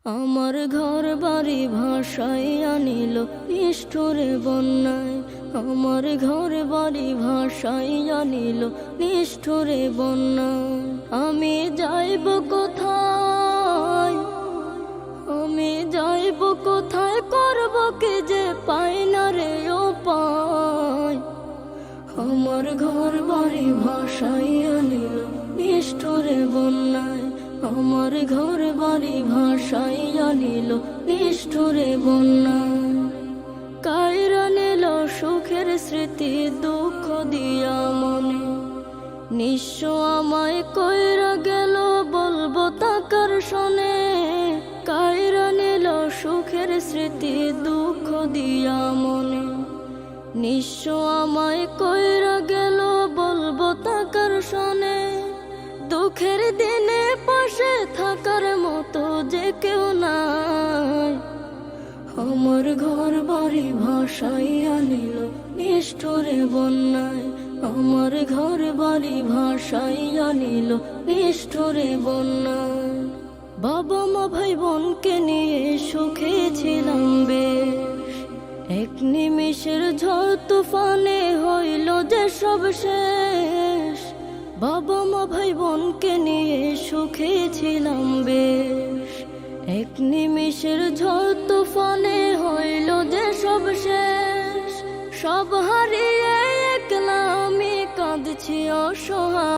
আমার ঘর বাড়ি ভাসাইয়া নিল নিষ্ঠুরে বন্যায়। আমার ঘর বাড়ি ভাসাইয়া নিল নিষ্ঠুরে বন্যায়। আমি যাইব কোথায়, আমি যাইব কোথায়, করব কি যে পাই না রে উপায়। আমার ঘর বাড়ি ভাসাইয়া নিল নিষ্ঠুরে বন্যায়। আমার ঘর বাড়ি ভাসাইয়া নিল নিষ্ঠুরে বন্যায়। কাইরা নিল সুখের স্মৃতি দুঃখ দিয়া মনে, নিঃস্ব আমায় কইরা গেল বলবো তাকার শোনে। কাইরা নিল সুখের স্মৃতি দুঃখ দিয়া মনে, নিঃস্ব আমায় কইরা গেল বলবো তাকার শোনে। দুঃখের দিনে পাশে থাকার মতো যে কেউ নাই। আমার ঘর বাড়ি ভাসাইয়া নিল নিষ্ঠুরে বন্যায়। আমার ঘর বাড়ি ভাসাইয়া নিল নিষ্ঠুরে বন্যায়। বাবা মা ভাই বোনকে নিয়ে সুখে ছিলাম বেশ, এক নিমিষের ঝড় তুফানে হইল যে সব শেষ। বাবা মা ভাই বোনকে নিয়ে সুখে ছিলাম বেশ, এক নিমিষের ঝড় তুফানে হইল যে সব শেষ। সব হারিয়ে একলা আমি কাঁদছি অসহায়।